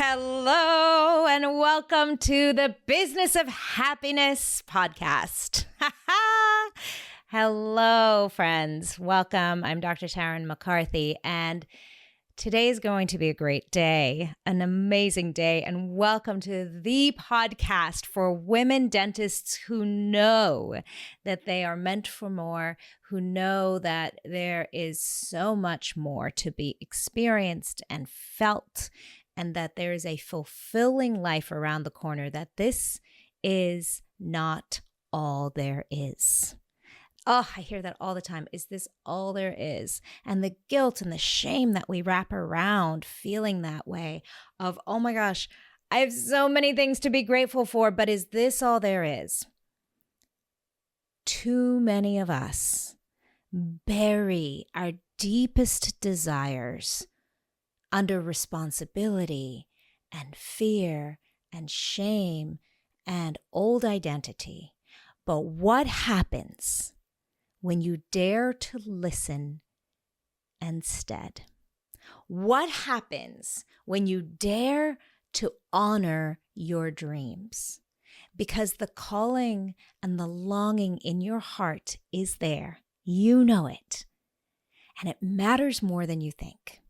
Hello and welcome to the Business of Happiness podcast. Hello, friends. Welcome. I'm Dr. Tarryn MacCarthy, and today is going to be a great day, an amazing day, and welcome to the podcast for women dentists who know that they are meant for more, who know that there is so much more to be experienced and felt, and that there is a fulfilling life around the corner, that this is not all there is. Oh, I hear that all the time. Is this all there is? And the guilt and the shame that we wrap around feeling that way of, oh my gosh, I have so many things to be grateful for, but is this all there is? Too many of us bury our deepest desires under responsibility and fear and shame and old identity. But what happens when you dare to listen instead? What happens when you dare to honor your dreams? Because the calling and the longing in your heart is there. You know it. And it matters more than you think.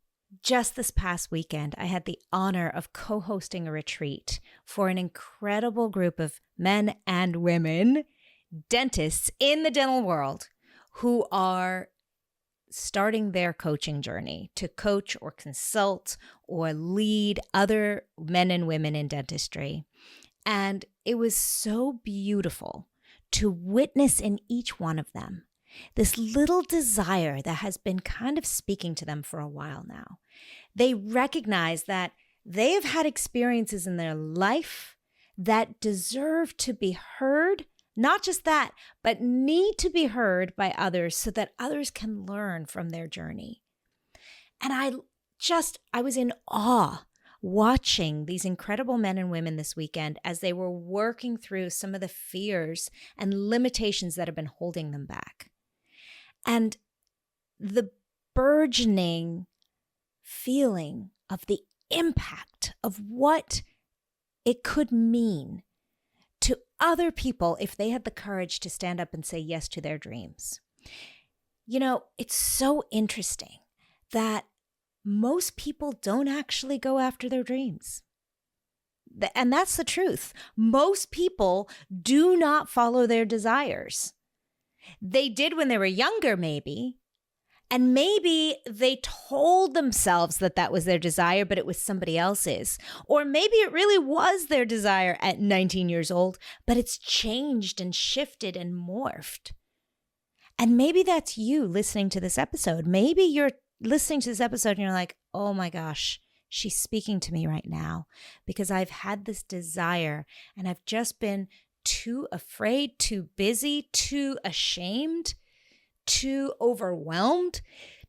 Just this past weekend, I had the honor of co-hosting a retreat for an incredible group of men and women, dentists in the dental world, who are starting their coaching journey to coach or consult or lead other men and women in dentistry. And it was so beautiful to witness in each one of them this little desire that has been kind of speaking to them for a while now. They recognize that they have had experiences in their life that deserve to be heard. Not just that, but need to be heard by others so that others can learn from their journey. And I was in awe watching these incredible men and women this weekend as they were working through some of the fears and limitations that have been holding them back. And the burgeoning feeling of the impact of what it could mean to other people if they had the courage to stand up and say yes to their dreams. You know, it's so interesting that most people don't actually go after their dreams. And that's the truth. Most people do not follow their desires. They did when they were younger, maybe. And maybe they told themselves that that was their desire, but it was somebody else's. Or maybe it really was their desire at 19 years old, but it's changed and shifted and morphed. And maybe that's you listening to this episode. Maybe you're listening to this episode and you're like, oh my gosh, she's speaking to me right now because I've had this desire and I've just been too afraid, too busy, too ashamed, too overwhelmed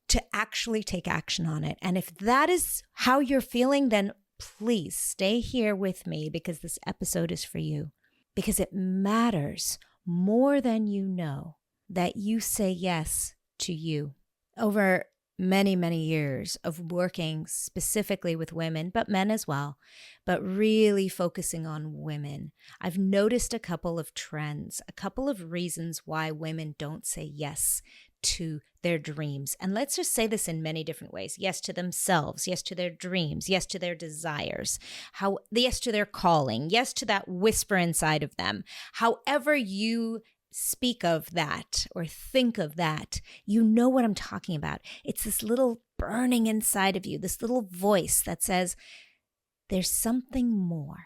to actually take action on it. And if that is how you're feeling, then please stay here with me because this episode is for you. Because it matters more than you know that you say yes to you. Over many, many years of working specifically with women, but men as well, but really focusing on women, I've noticed a couple of trends, a couple of reasons why women don't say yes to their dreams. And let's just say this in many different ways. Yes to themselves, yes to their dreams, yes to their desires, yes to their calling, yes to that whisper inside of them. However you speak of that or think of that, you know what I'm talking about. It's this little burning inside of you, this little voice that says, there's something more.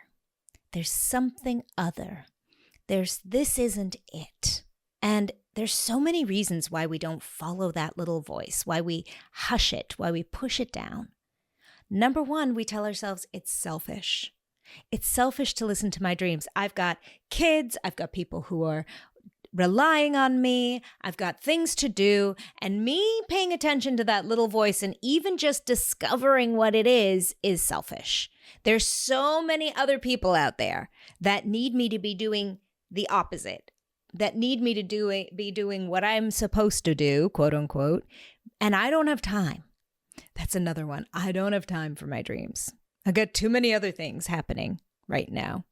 There's something other. This isn't it. And there's so many reasons why we don't follow that little voice, why we hush it, why we push it down. Number one, we tell ourselves it's selfish. It's selfish to listen to my dreams. I've got kids, I've got people who are relying on me, I've got things to do, and me paying attention to that little voice and even just discovering what it is selfish. There's so many other people out there that need me to be doing the opposite, that need me to be doing what I'm supposed to do, quote unquote, and I don't have time. That's another one. I don't have time for my dreams. I got too many other things happening right now.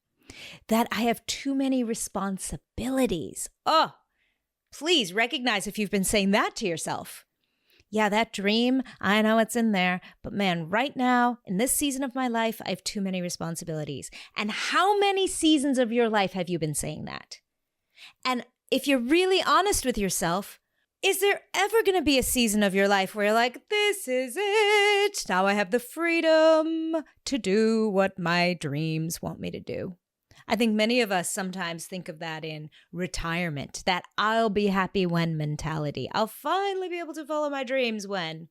That I have too many responsibilities. Oh, please recognize if you've been saying that to yourself. Yeah, that dream, I know it's in there, but man, right now, in this season of my life, I have too many responsibilities. And how many seasons of your life have you been saying that? And if you're really honest with yourself, is there ever going to be a season of your life where you're like, this is it. Now I have the freedom to do what my dreams want me to do. I think many of us sometimes think of that in retirement, that I'll be happy when mentality. I'll finally be able to follow my dreams when.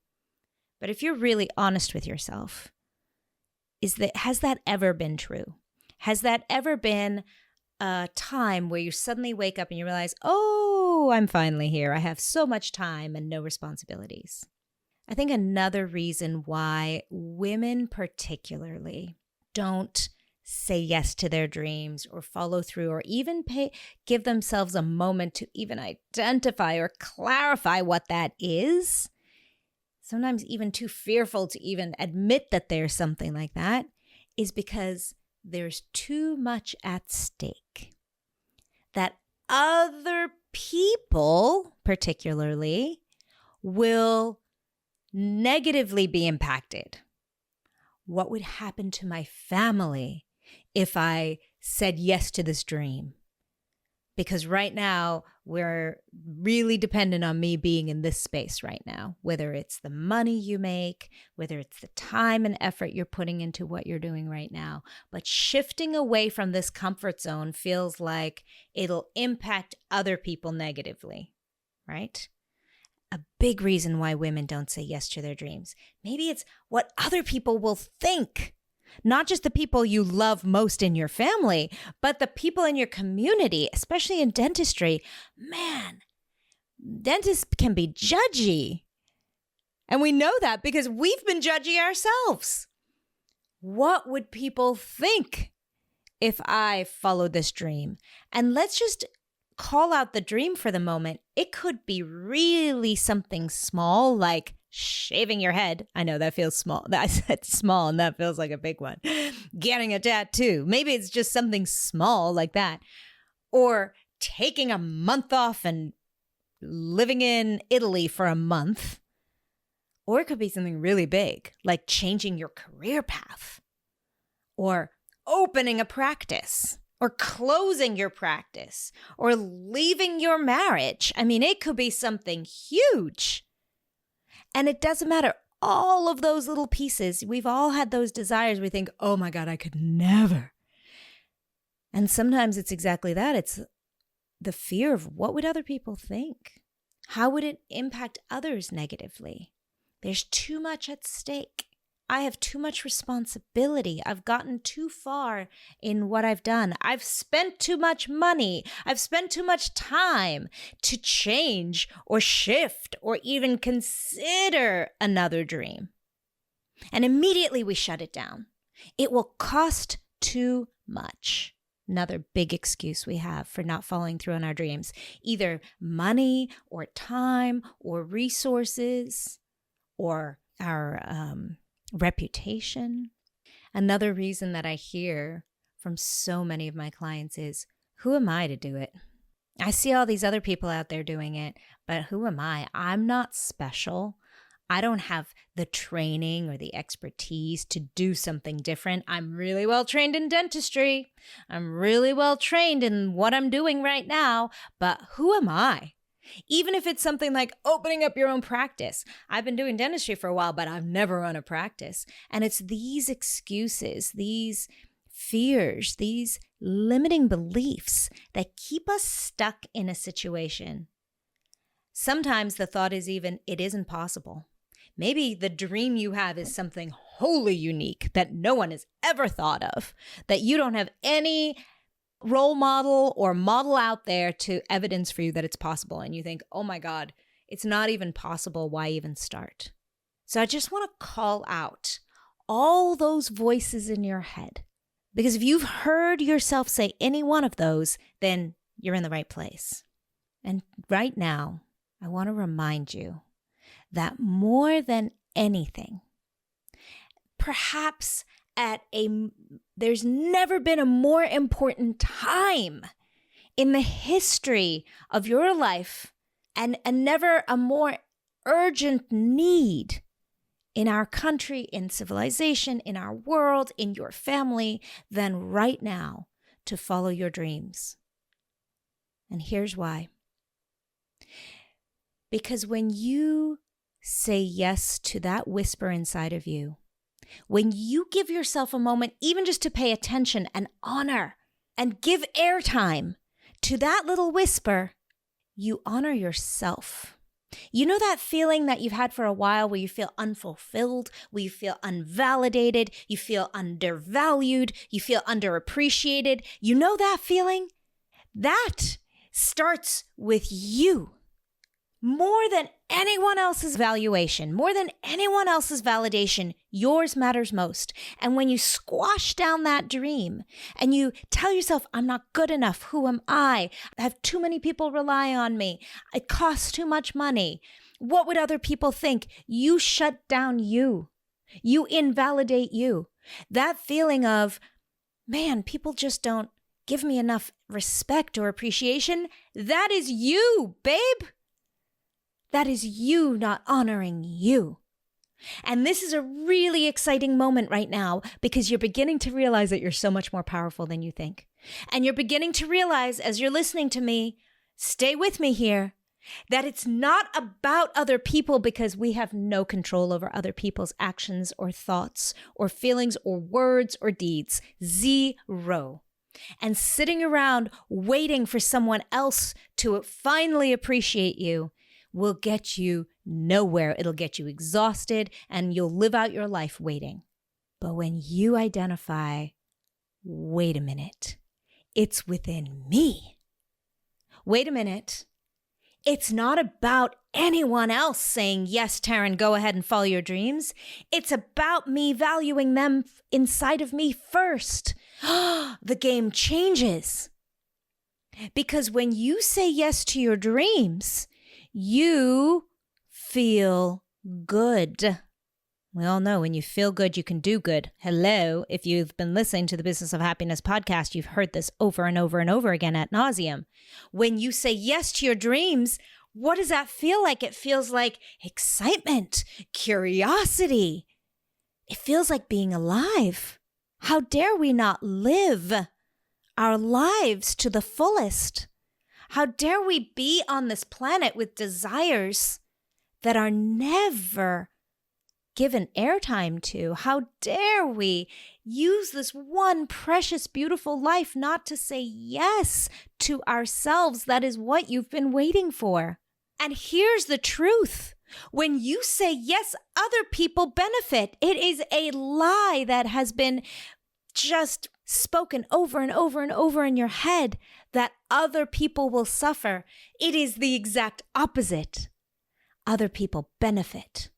But if you're really honest with yourself, has that ever been true? Has that ever been a time where you suddenly wake up and you realize, oh, I'm finally here. I have so much time and no responsibilities. I think another reason why women particularly don't say yes to their dreams or follow through or even give themselves a moment to even identify or clarify what that is, sometimes even too fearful to even admit that there's something like that, is because there's too much at stake. That other people, particularly, will negatively be impacted. What would happen to my family if I said yes to this dream? Because right now, we're really dependent on me being in this space right now, whether it's the money you make, whether it's the time and effort you're putting into what you're doing right now. But shifting away from this comfort zone feels like it'll impact other people negatively, right? A big reason why women don't say yes to their dreams. Maybe it's what other people will think. Not just the people you love most in your family, but the people in your community, especially in dentistry. Man, dentists can be judgy. And we know that because we've been judgy ourselves. What would people think if I followed this dream? And let's just call out the dream for the moment. It could be really something small, like shaving your head. I know that feels small. I said small and that feels like a big one. Getting a tattoo. Maybe it's just something small like that. Or taking a month off and living in Italy for a month. Or it could be something really big, like changing your career path. Or opening a practice. Or closing your practice. Or leaving your marriage. I mean, it could be something huge. And it doesn't matter. All of those little pieces, we've all had those desires. We think, oh my God, I could never. And sometimes it's exactly that. It's the fear of what would other people think? How would it impact others negatively? There's too much at stake. I have too much responsibility. I've gotten too far in what I've done. I've spent too much money. I've spent too much time to change or shift or even consider another dream. And immediately we shut it down. It will cost too much. Another big excuse we have for not following through on our dreams. Either money or time or resources or our reputation. Another reason that I hear from so many of my clients is, who am I to do it? I see all these other people out there doing it, but who am I? I'm not special. I don't have the training or the expertise to do something different. I'm really well trained in dentistry. I'm really well trained in what I'm doing right now, but who am I? Even if it's something like opening up your own practice. I've been doing dentistry for a while, but I've never run a practice. And it's these excuses, these fears, these limiting beliefs that keep us stuck in a situation. Sometimes the thought is even, it isn't possible. Maybe the dream you have is something wholly unique that no one has ever thought of, that you don't have any role model or model out there to evidence for you that it's possible. And you think, oh my God, it's not even possible. Why even start? So I just want to call out all those voices in your head. Because if you've heard yourself say any one of those, then you're in the right place. And right now, I want to remind you that more than anything, perhaps there's never been a more important time in the history of your life and never a more urgent need in our country, in civilization, in our world, in your family than right now to follow your dreams. And here's why. Because when you say yes to that whisper inside of you, when you give yourself a moment, even just to pay attention and honor and give airtime to that little whisper, you honor yourself. You know that feeling that you've had for a while where you feel unfulfilled, where you feel unvalidated, you feel undervalued, you feel underappreciated? You know that feeling? That starts with you. More than anyone else's valuation, more than anyone else's validation, yours matters most. And when you squash down that dream and you tell yourself, I'm not good enough, who am I? I have too many people rely on me. It costs too much money. What would other people think? You shut down you. You invalidate you. That feeling of, man, people just don't give me enough respect or appreciation. That is you, babe. That is you not honoring you. And this is a really exciting moment right now because you're beginning to realize that you're so much more powerful than you think. And you're beginning to realize as you're listening to me, stay with me here, that it's not about other people because we have no control over other people's actions or thoughts or feelings or words or deeds. Zero. And sitting around waiting for someone else to finally appreciate you will get you nowhere. It'll get you exhausted and you'll live out your life waiting. But when you identify, wait a minute, it's within me. Wait a minute. It's not about anyone else saying, yes, Tarryn, go ahead and follow your dreams. It's about me valuing them inside of me first. The game changes. Because when you say yes to your dreams, you feel good. We all know when you feel good, you can do good. Hello. If you've been listening to the Business of Happiness podcast, you've heard this over and over and over again ad nauseum. When you say yes to your dreams, what does that feel like? It feels like excitement, curiosity. It feels like being alive. How dare we not live our lives to the fullest? How dare we be on this planet with desires that are never given airtime to? How dare we use this one precious, beautiful life not to say yes to ourselves? That is what you've been waiting for. And here's the truth. When you say yes, other people benefit. It is a lie that has been just spoken over and over and over in your head that other people will suffer. It is the exact opposite. Other people benefit.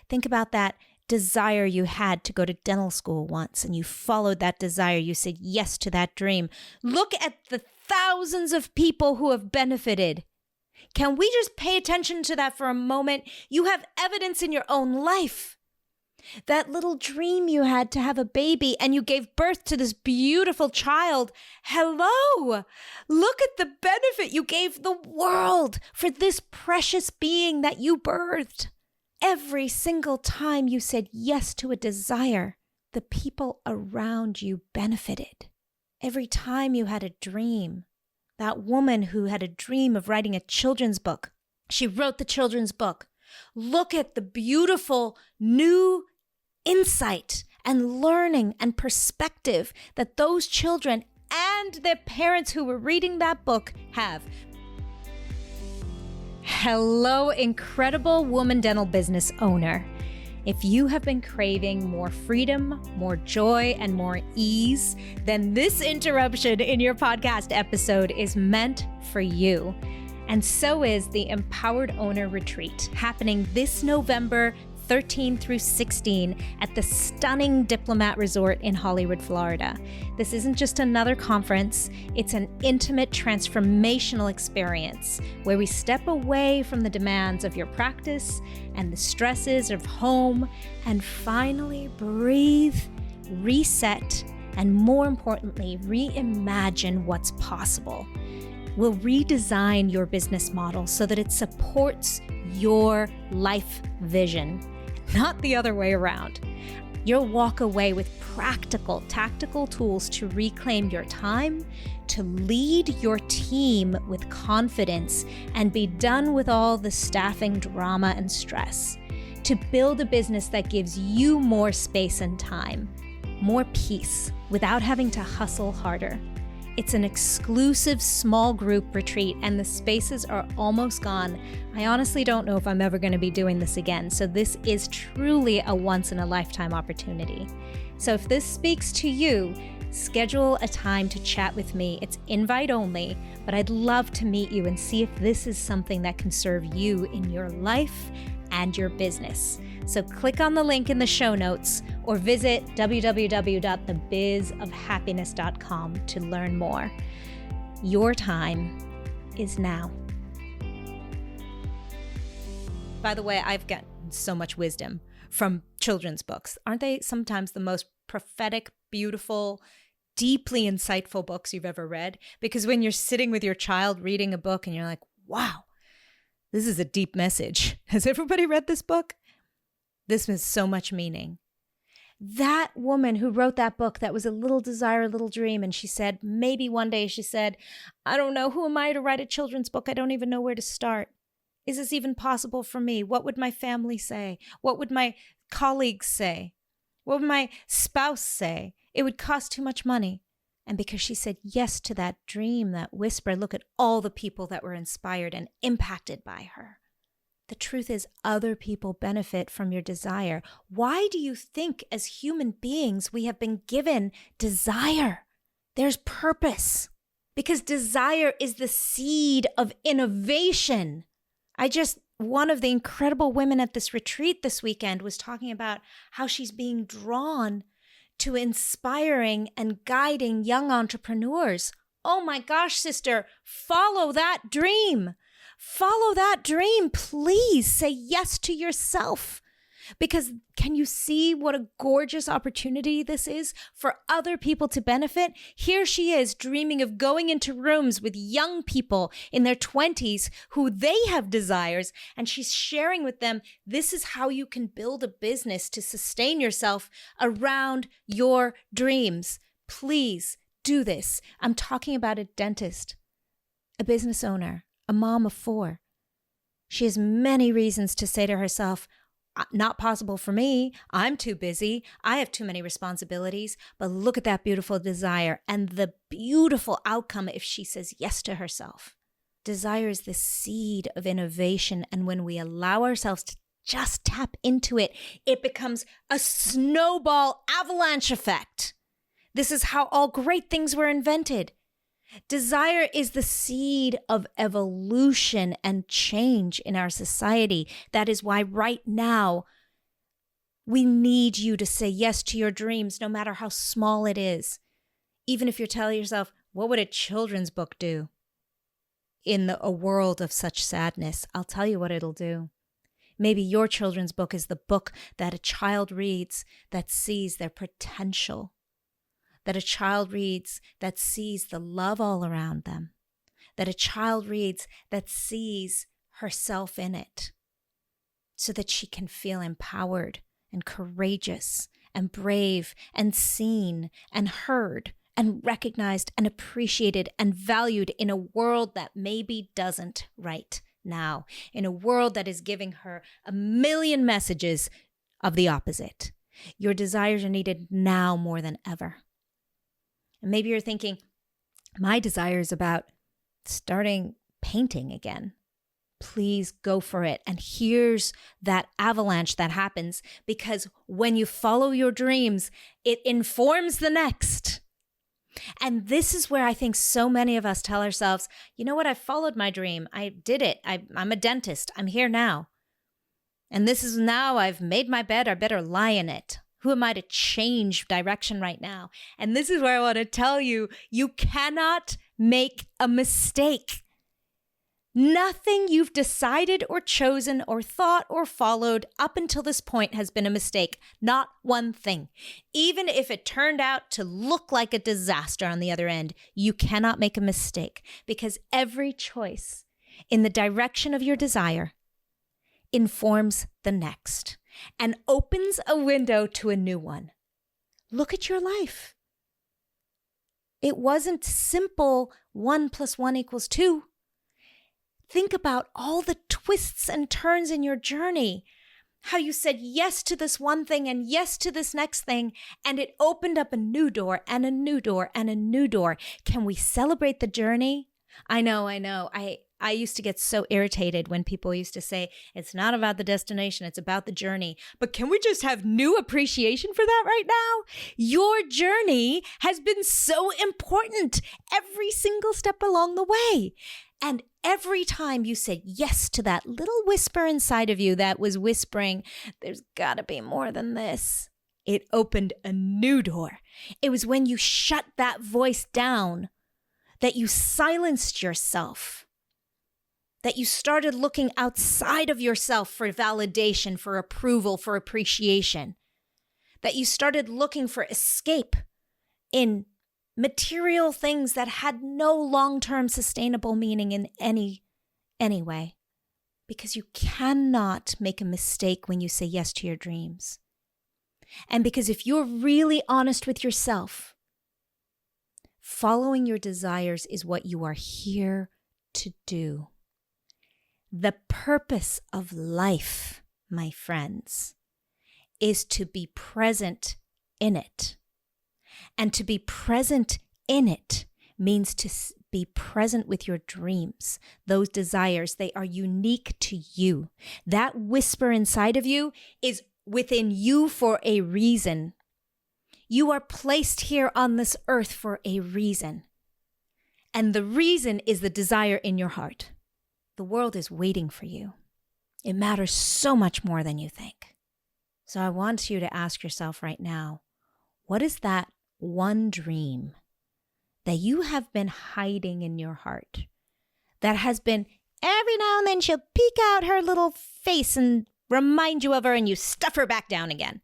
Think about that desire you had to go to dental school once and you followed that desire. You said yes to that dream. Look at the thousands of people who have benefited. Can we just pay attention to that for a moment? You have evidence in your own life. That little dream you had to have a baby and you gave birth to this beautiful child. Hello! Look at the benefit you gave the world for this precious being that you birthed. Every single time you said yes to a desire, the people around you benefited. Every time you had a dream, that woman who had a dream of writing a children's book, she wrote the children's book. Look at the beautiful new insight and learning and perspective that those children and their parents who were reading that book have. Hello, incredible woman dental business owner. If you have been craving more freedom, more joy, and more ease, then this interruption in your podcast episode is meant for you. And so is the Empowered Owner Retreat happening this November 13 through 16 at the stunning Diplomat Resort in Hollywood, Florida. This isn't just another conference, it's an intimate, transformational experience where we step away from the demands of your practice and the stresses of home and finally breathe reset, and more importantly, reimagine what's possible. We'll redesign your business model so that it supports your life vision, not the other way around. You'll walk away with practical, tactical tools to reclaim your time, to lead your team with confidence, and be done with all the staffing drama and stress. To build a business that gives you more space and time, more peace, without having to hustle harder. It's an exclusive small group retreat and the spaces are almost gone. I honestly don't know if I'm ever going to be doing this again, so this is truly a once-in-a-lifetime opportunity. So if this speaks to you, schedule a time to chat with me. It's invite only, but I'd love to meet you and see if this is something that can serve you in your life and your business. So click on the link in the show notes or visit www.thebizofhappiness.com to learn more. Your time is now. By the way, I've gotten so much wisdom from children's books. Aren't they sometimes the most prophetic, beautiful, deeply insightful books you've ever read? Because when you're sitting with your child reading a book and you're like, wow, this is a deep message. Has everybody read this book? This has so much meaning. That woman who wrote that book, that was a little desire, a little dream. And she said, maybe one day she said, I don't know, who am I to write a children's book? I don't even know where to start. Is this even possible for me? What would my family say? What would my colleagues say? What would my spouse say? It would cost too much money. And because she said yes to that dream, that whisper, look at all the people that were inspired and impacted by her. The truth is, other people benefit from your desire. Why do you think as human beings we have been given desire? There's purpose. Because desire is the seed of innovation. One of the incredible women at this retreat this weekend was talking about how she's being drawn to inspiring and guiding young entrepreneurs. Oh my gosh, sister, follow that dream. Follow that dream. Please say yes to yourself. Because can you see what a gorgeous opportunity this is for other people to benefit? Here she is dreaming of going into rooms with young people in their 20s who they have desires, and she's sharing with them, this is how you can build a business to sustain yourself around your dreams. Please do this. I'm talking about a dentist, a business owner, a mom of 4. She has many reasons to say to herself, not possible for me. I'm too busy. I have too many responsibilities. But look at that beautiful desire and the beautiful outcome if she says yes to herself. Desire is the seed of innovation. And when we allow ourselves to just tap into it, it becomes a snowball avalanche effect. This is how all great things were invented. Desire is the seed of evolution and change in our society. That is why right now, we need you to say yes to your dreams, no matter how small it is. Even if you're telling yourself, what would a children's book do in a world of such sadness? I'll tell you what it'll do. Maybe your children's book is the book that a child reads that sees their potential. That a child reads that sees the love all around them. That a child reads that sees herself in it. So that she can feel empowered and courageous and brave and seen and heard and recognized and appreciated and valued in a world that maybe doesn't right now. In a world that is giving her a million messages of the opposite. Your desires are needed now more than ever. And maybe you're thinking, my desire is about starting painting again. Please go for it. And here's that avalanche that happens because when you follow your dreams, it informs the next. And this is where I think so many of us tell ourselves, you know what? I followed my dream. I did it. I'm a dentist. I'm here now. And this is now I've made my bed. I better lie in it. Who am I to change direction right now? And this is where I want to tell you, you cannot make a mistake. Nothing you've decided or chosen or thought or followed up until this point has been a mistake. Not one thing. Even if it turned out to look like a disaster on the other end, you cannot make a mistake because every choice in the direction of your desire informs the next and opens a window to a new one. Look at your life. It wasn't simple 1 + 1 = 2. Think about all the twists and turns in your journey, how you said yes to this one thing and yes to this next thing, and it opened up a new door and a new door and a new door. Can we celebrate the journey? I know. I used to get so irritated when people used to say, it's not about the destination, it's about the journey. But can we just have new appreciation for that right now? Your journey has been so important every single step along the way. And every time you said yes to that little whisper inside of you that was whispering, there's got to be more than this, it opened a new door. It was when you shut that voice down that you silenced yourself, that you started looking outside of yourself for validation, for approval, for appreciation, that you started looking for escape in material things that had no long-term sustainable meaning in any way. Because you cannot make a mistake when you say yes to your dreams. And because if you're really honest with yourself, following your desires is what you are here to do. The purpose of life, my friends, is to be present in it. And to be present in it means to be present with your dreams, those desires. They are unique to you. That whisper inside of you is within you for a reason. You are placed here on this earth for a reason. And the reason is the desire in your heart. The world is waiting for you. It matters so much more than you think. So I want you to ask yourself right now, what is that one dream that you have been hiding in your heart, that has been every now and then she'll peek out her little face and remind you of her and you stuff her back down again?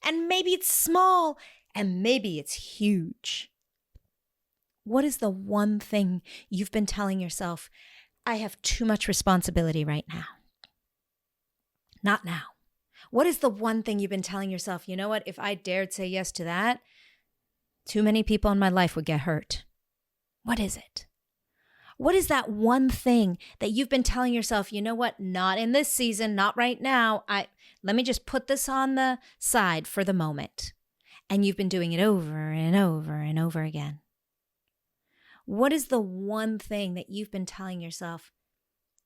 And maybe it's small and maybe it's huge. What is the one thing you've been telling yourself, I have too much responsibility right now? Not now. What is the one thing you've been telling yourself, you know what, if I dared say yes to that, too many people in my life would get hurt? What is it? What is that one thing that you've been telling yourself, you know what, not in this season, not right now. Let me just put this on the side for the moment. And you've been doing it over and over and over again. What is the one thing that you've been telling yourself,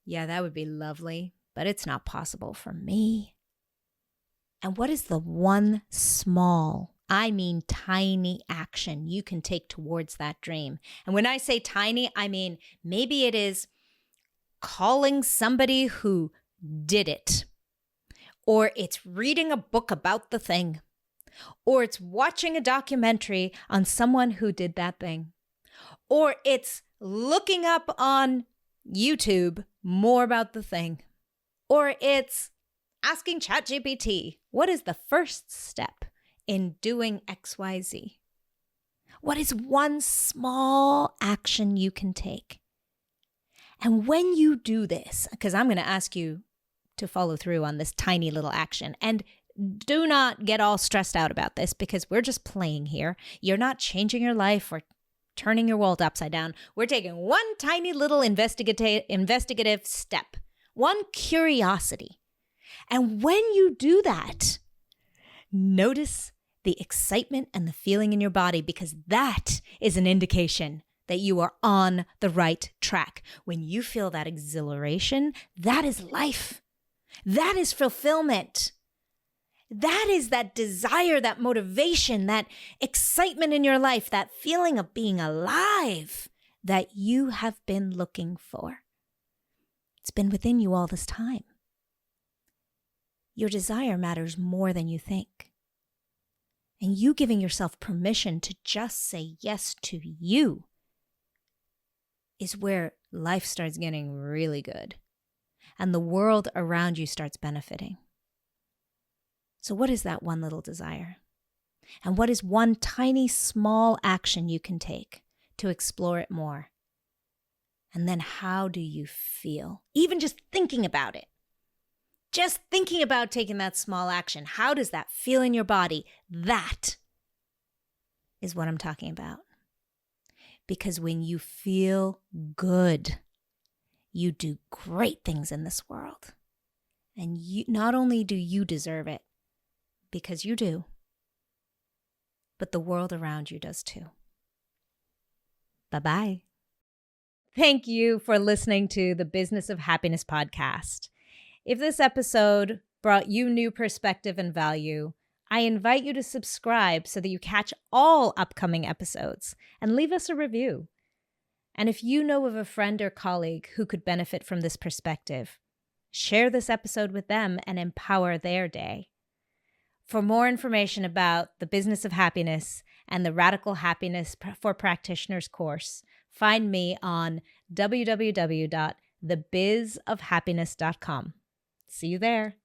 yeah, that would be lovely, but it's not possible for me? And what is the one small, I mean tiny action you can take towards that dream? And when I say tiny, I mean maybe it is calling somebody who did it, or it's reading a book about the thing, or it's watching a documentary on someone who did that thing, or it's looking up on YouTube more about the thing, or it's asking ChatGPT, what is the first step in doing XYZ? What is one small action you can take? And when you do this, because I'm going to ask you to follow through on this tiny little action, and do not get all stressed out about this because we're just playing here. You're not changing your life or turning your world upside down. We're taking one tiny little investigative step, one curiosity. And when you do that, notice the excitement and the feeling in your body, because that is an indication that you are on the right track. When you feel that exhilaration, that is life. That is fulfillment. That is that desire, that motivation, that excitement in your life, that feeling of being alive that you have been looking for. It's been within you all this time. Your desire matters more than you think. And you giving yourself permission to just say yes to you is where life starts getting really good and the world around you starts benefiting. So what is that one little desire? And what is one tiny, small action you can take to explore it more? And then how do you feel? Even just thinking about it. Just thinking about taking that small action. How does that feel in your body? That is what I'm talking about. Because when you feel good, you do great things in this world. And not only do you deserve it, because you do, but the world around you does too. Bye-bye. Thank you for listening to the Business of Happiness podcast. If this episode brought you new perspective and value, I invite you to subscribe so that you catch all upcoming episodes and leave us a review. And if you know of a friend or colleague who could benefit from this perspective, share this episode with them and empower their day. For more information about the Business of Happiness and the Radical Happiness for Practitioners course, find me on www.thebizofhappiness.com. See you there.